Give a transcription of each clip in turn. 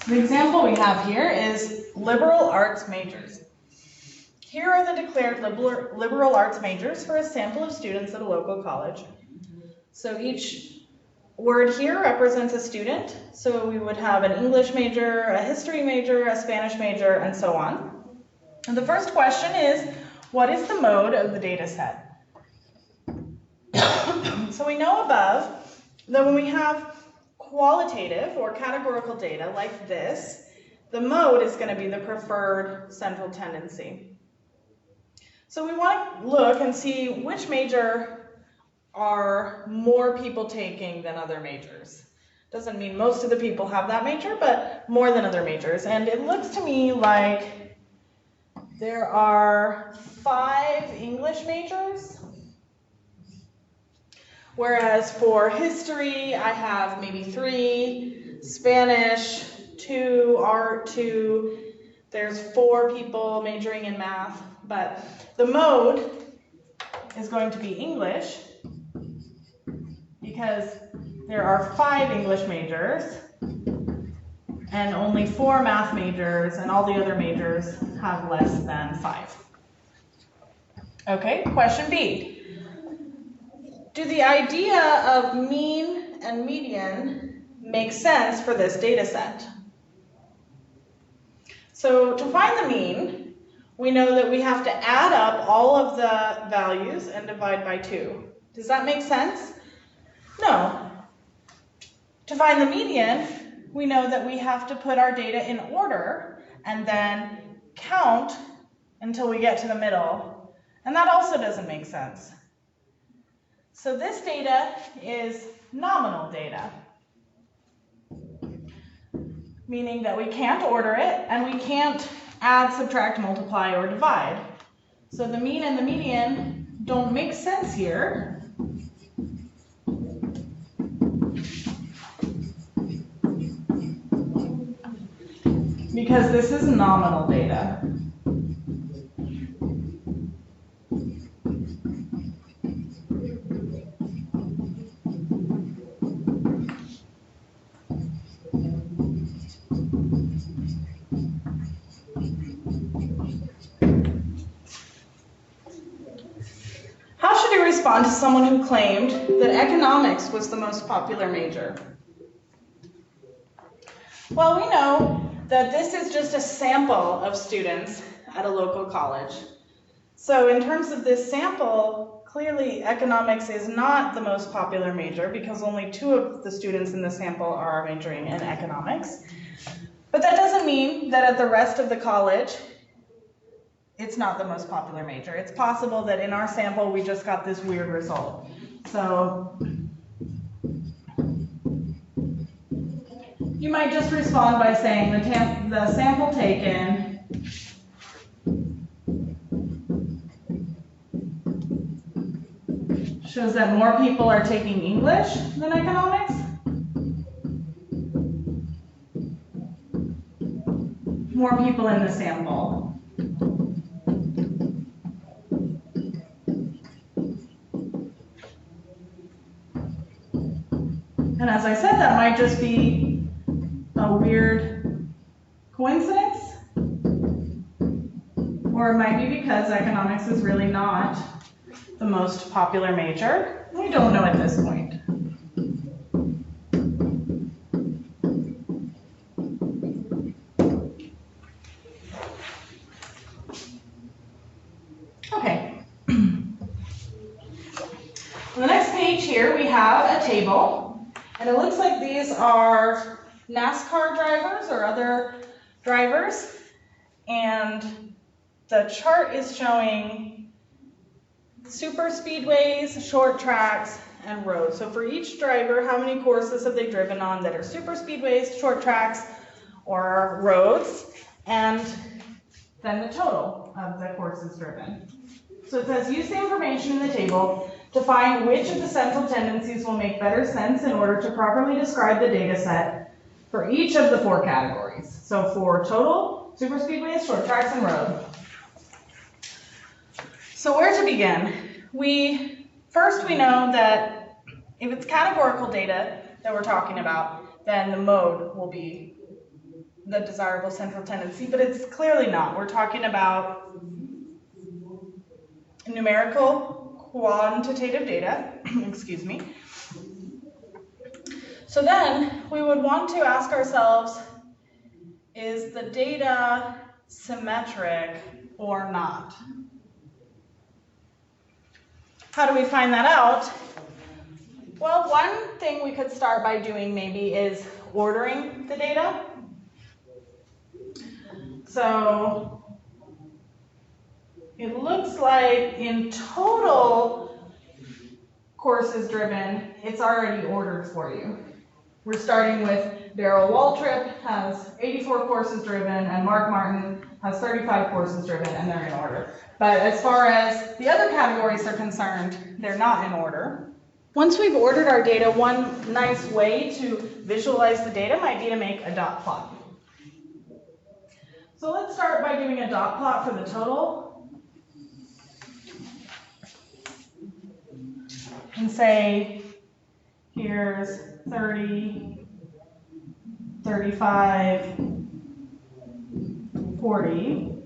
The example we have here is liberal arts majors. Here are the declared liberal arts majors for a sample of students at a local college. So each word here represents a student. So we would have an English major, a history major, a Spanish major, and so on. And the first question is, what is the mode of the data set? So we know above that when we have qualitative or categorical data like this, the mode is going to be the preferred central tendency. So we want to look and see which major are more people taking than other majors. Doesn't mean most of the people have that major, but more than other majors. And it looks to me like there are 5 English majors, whereas for history I have maybe 3, Spanish 2, art 2, there's 4 people majoring in math, but the mode is going to be English because there are 5 English majors and only 4 math majors, and all the other majors have less than 5. Okay, question B. Do the idea of mean and median make sense for this data set? So to find the mean, we know that we have to add up all of the values and divide by 2. Does that make sense? No. To find the median, we know that we have to put our data in order and then count until we get to the middle. And that also doesn't make sense. So this data is nominal data, meaning that we can't order it and we can't add, subtract, multiply, or divide. So the mean and the median don't make sense here. Because this is nominal data. How should you respond to someone who claimed that economics was the most popular major? Well, we know that this is just a sample of students at a local college. So in terms of this sample, clearly economics is not the most popular major because only 2 of the students in the sample are majoring in economics. But that doesn't mean that at the rest of the college, it's not the most popular major. It's possible that in our sample, we just got this weird result. So you might just respond by saying the sample taken shows that more people are taking English than economics. More people in the sample. And as I said, that might just be a weird coincidence, or it might be because economics is really not the most popular major. We don't know at this point. Okay. On the next page here, we have a table. And it looks like these are NASCAR drivers or other drivers. And the chart is showing super speedways, short tracks, and roads. So for each driver, how many courses have they driven on that are super speedways, short tracks, or roads? And then the total of the courses driven. So it says, use the information in the table to find which of the central tendencies will make better sense in order to properly describe the data set for each of the 4 categories. So for total, superspeedways, short tracks, and road. So where to begin? First we know that if it's categorical data that we're talking about, then the mode will be the desirable central tendency, but it's clearly not. We're talking about numerical quantitative data, excuse me. So then we would want to ask ourselves, is the data symmetric or not? How do we find that out? Well, one thing we could start by doing maybe is ordering the data. So it looks like in total courses driven, it's already ordered for you. We're starting with Daryl Waltrip has 84 courses driven, and Mark Martin has 35 courses driven, and they're in order. But as far as the other categories are concerned, they're not in order. Once we've ordered our data, one nice way to visualize the data might be to make a dot plot. So let's start by doing a dot plot for the total. And say, here's 30, 35, 40,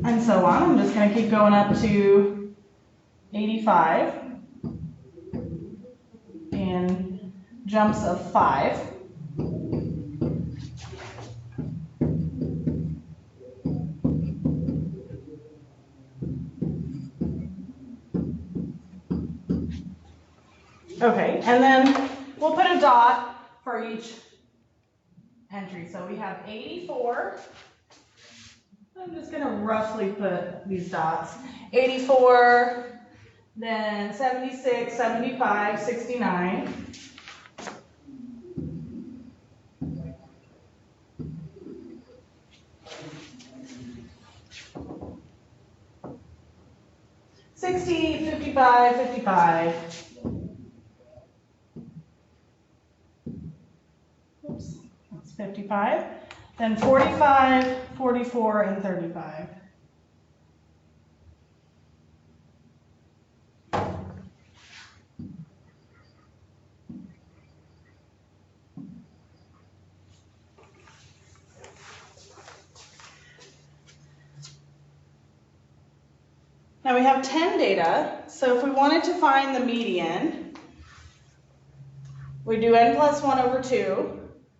and so on. I'm just going to keep going up to 85 in jumps of 5. Okay, and then we'll put a dot for each entry. So we have 84. I'm just going to roughly put these dots. 84, then 76, 75, 69. $60, $55, $55. Oops, that's 55. Then 45, 44, and 35. Now we have 10 data, so if we wanted to find the median, we do n plus 1 over 2.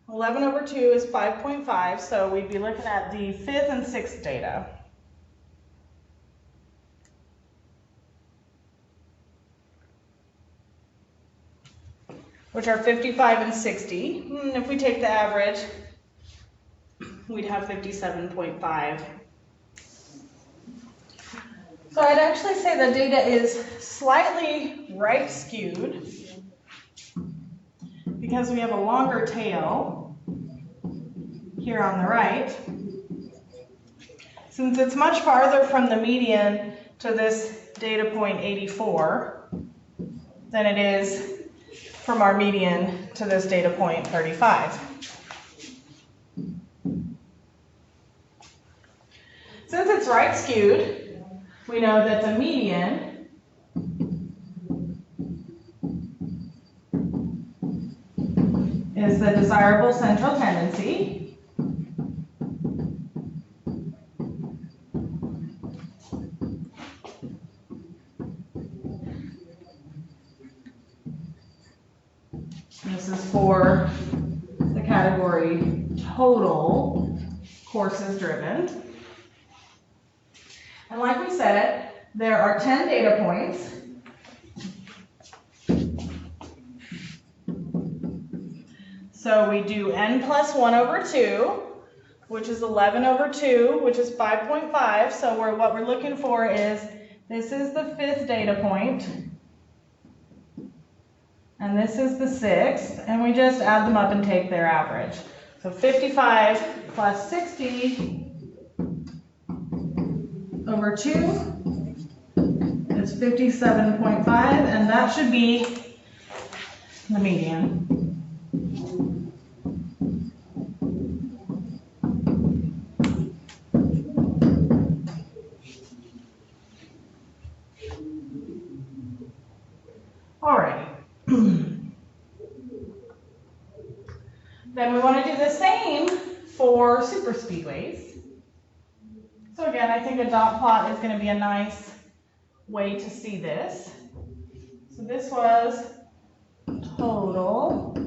11 over 2 is 5.5, so we'd be looking at the 5th and 6th data. Which are 55 and 60. If we take the average, we'd have 57.5. So I'd actually say the data is slightly right skewed because we have a longer tail here on the right. Since it's much farther from the median to this data point 84 than it is from our median to this data point 35. Since it's right skewed, we know that the median is the desirable central tendency. This is for the category total courses driven. And like we said, there are 10 data points. So we do n plus 1 over 2, which is 11 over 2, which is 5.5. So what we're looking for is, this is the 5th data point, and this is the 6th, and we just add them up and take their average. So 55 plus 60 over 2 is 57.5, and that should be the median. Alrighty. Then we want to do the same for superspeedways. So again, I think a dot plot is going to be a nice way to see this. So this was total.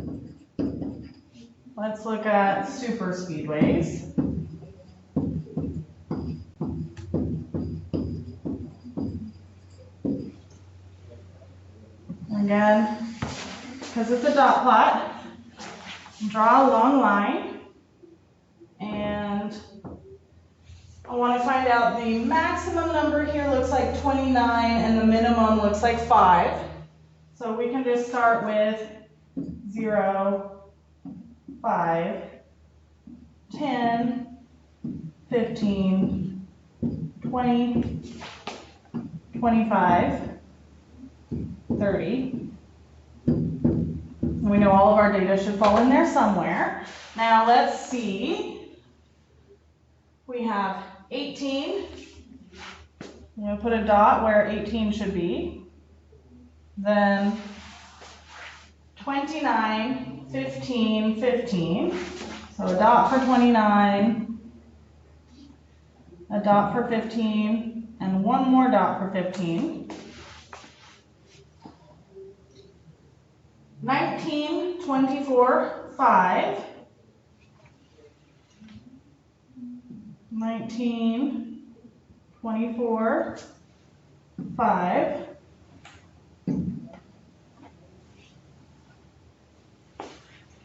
Let's look at superspeedways. Again, because it's a dot plot, draw a long line, and I want to find out the maximum number here looks like 29 and the minimum looks like 5. So we can just start with 0, 5, 10, 15, 20, 25, 30. We know all of our data should fall in there somewhere. Now let's see. We have 18. I'm going to put a dot where 18 should be. Then 29, 15, 15. So a dot for 29, a dot for 15, and one more dot for 15. 19, 24, 5. 19, 24, 5.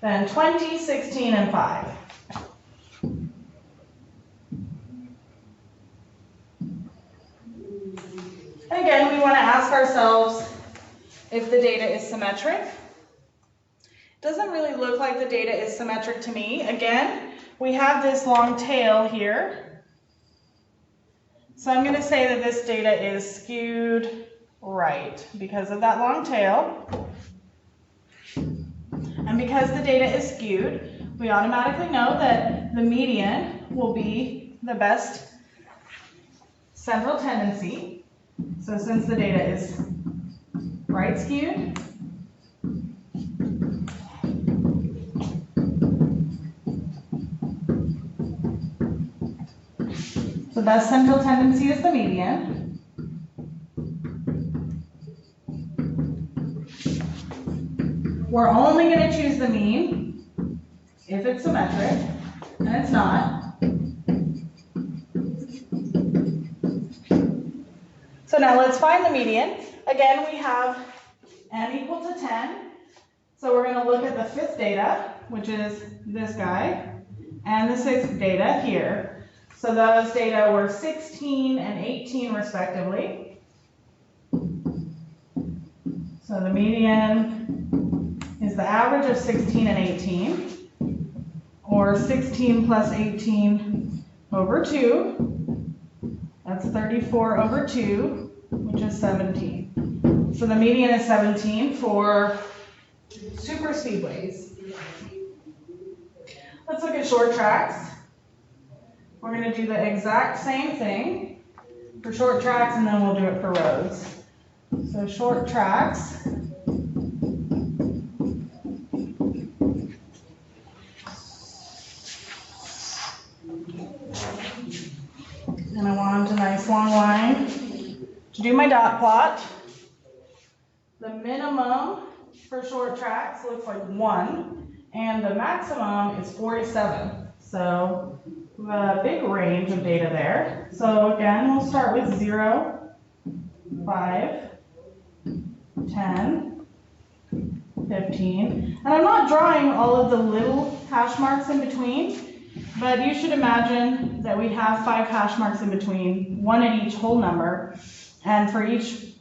Then 20, 16, and 5. And again, we want to ask ourselves if the data is symmetric. It doesn't really look like the data is symmetric to me. Again, we have this long tail here. So I'm going to say that this data is skewed right because of that long tail. And because the data is skewed, we automatically know that the median will be the best central tendency. So since the data is right skewed, the best central tendency is the median. We're only going to choose the mean if it's symmetric, and it's not. So now let's find the median. Again, we have n equal to 10. So we're going to look at the fifth data, which is this guy, and the sixth data here. So those data were 16 and 18 respectively. So the median is the average of 16 and 18, or 16 plus 18 over 2. That's 34 over 2, which is 17. So the median is 17 for superspeedways. Let's look at short tracks. We're going to do the exact same thing for short tracks, and then we'll do it for roads. So short tracks. And I want a nice long line to do my dot plot. The minimum for short tracks looks like 1, and the maximum is 47. So a big range of data there. So again, we'll start with 0, 5, 10, 15. And I'm not drawing all of the little hash marks in between, but you should imagine that we have 5 hash marks in between, 1 at each whole number. And for each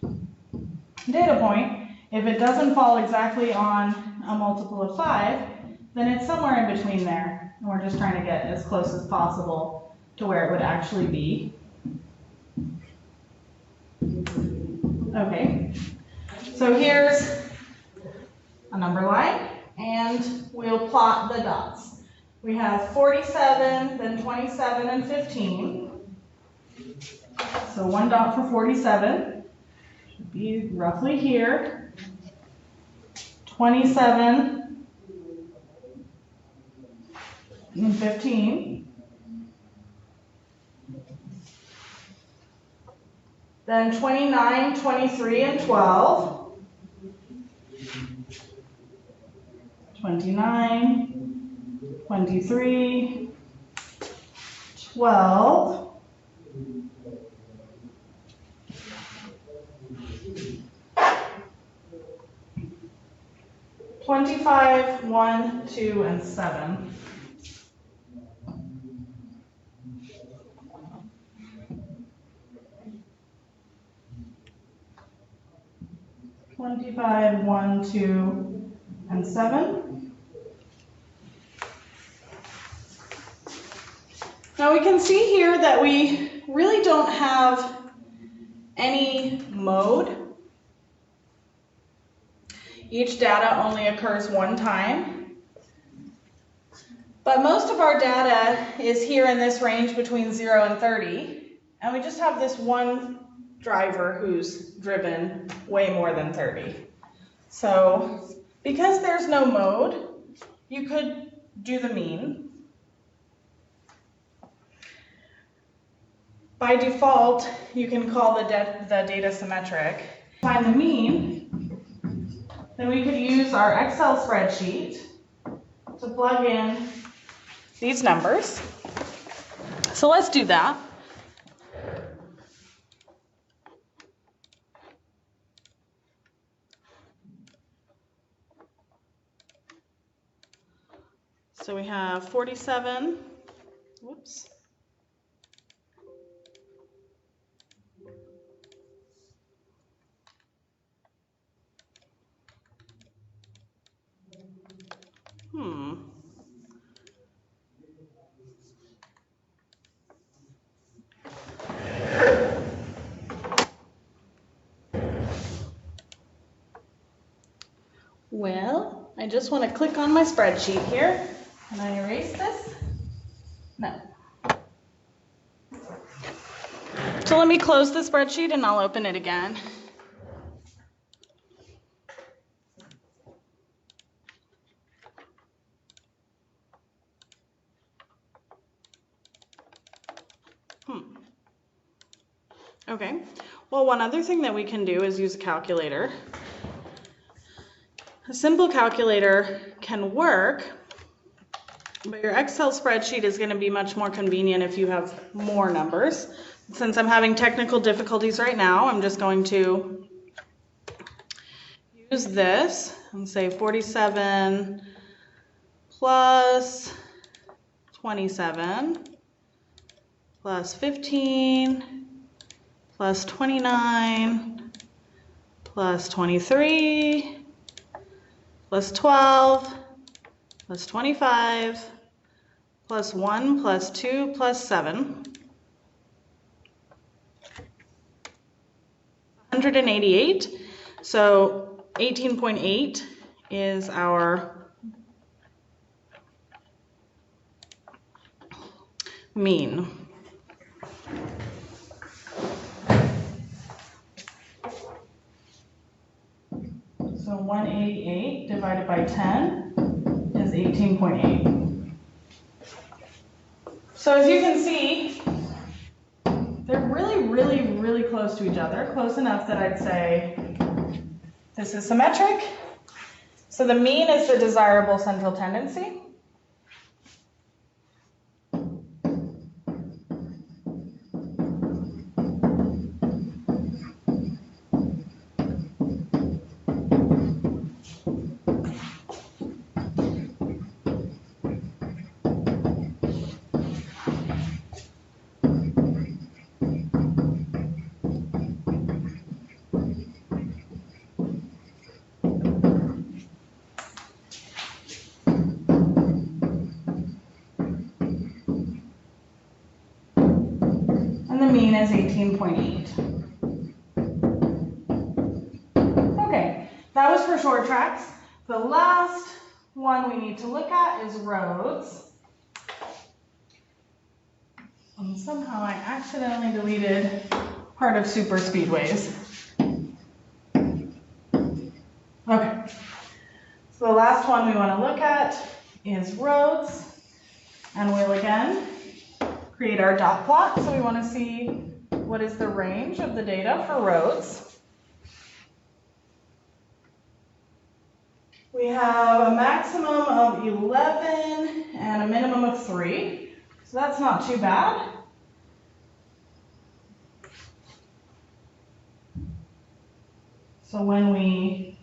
data point, if it doesn't fall exactly on a multiple of 5, then it's somewhere in between there. And we're just trying to get as close as possible to where it would actually be. Okay, so here's a number line, and we'll plot the dots. We have 47, then 27, and 15. So one dot for 47 should be roughly here. 27 and 15. Then 29, 23, and 12. 29, 23, 12. 25, 1, 2, and 7. Twenty-five, 1, 2, and 7. Now we can see here that we really don't have any mode. Each data only occurs one time. But most of our data is here in this range between 0 and 30. And we just have this one driver who's driven way more than 30. So because there's no mode, you could do the mean. By default, you can call the data symmetric. Find the mean, then we could use our Excel spreadsheet to plug in these numbers. So let's do that. So we have 47, whoops. Well, I just want to click on my spreadsheet here. Can I erase this? No. So let me close the spreadsheet and I'll open it again. Okay, well, one other thing that we can do is use a calculator. A simple calculator can work, but your Excel spreadsheet is going to be much more convenient if you have more numbers. Since I'm having technical difficulties right now, I'm just going to use this and say 47 plus 27 plus 15 plus 29 plus 23 plus 12 plus 25 plus 1 plus 2 plus 7. 188. So 18.8 is our mean. So 188 divided by 10 is 18.8. So as you can see, they're really close to each other, close enough that I'd say this is symmetric. So the mean is the desirable central tendency. And the mean is 18.8. Okay, that was for short tracks. The last one we need to look at is roads. And somehow I accidentally deleted part of super speedways. Okay, so the last one we want to look at is roads. And we'll again create our dot plot. So we want to see what is the range of the data for roads. We have a maximum of 11 and a minimum of 3. So that's not too bad. So when we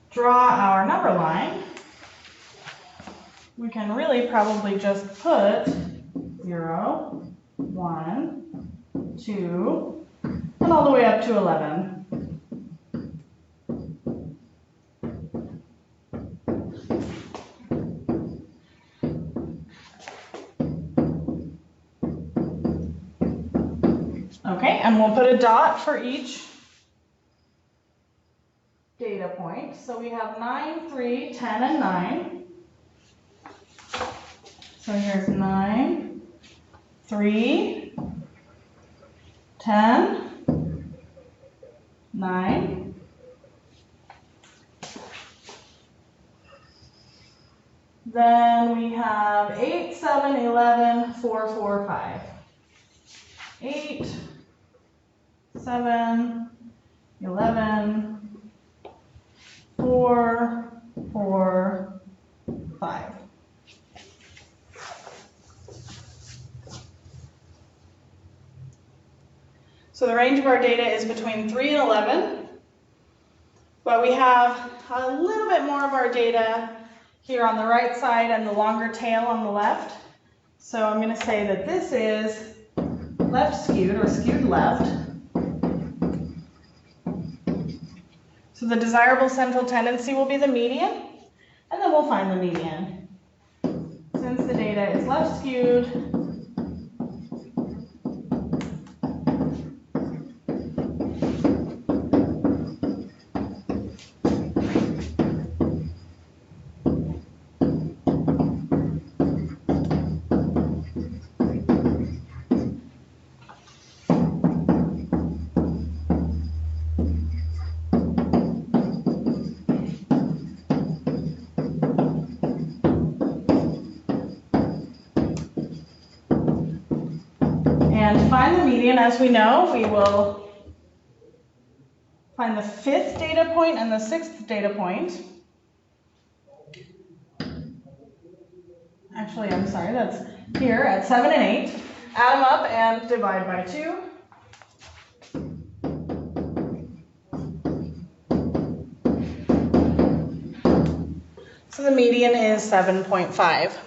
draw our number line, we can really probably just put 0, 1, 2, and all the way up to 11. Okay, and we'll put a dot for each data point. So we have 9, 3, 10, and 9. So here's 9, 3, 10, 9. Then we have 8, 7, 11, 4, 4, 5. 8, 7, 11, 4, 4, 5. So the range of our data is between 3 and 11, but we have a little bit more of our data here on the right side and the longer tail on the left. So I'm going to say that this is left skewed or skewed left. So the desirable central tendency will be the median, and then we'll find the median. Since the data is left skewed, and to find the median, as we know, we will find the 5th data point and the 6th data point. Actually, I'm sorry, that's here at 7 and 8. Add them up and divide by 2. So the median is 7.5.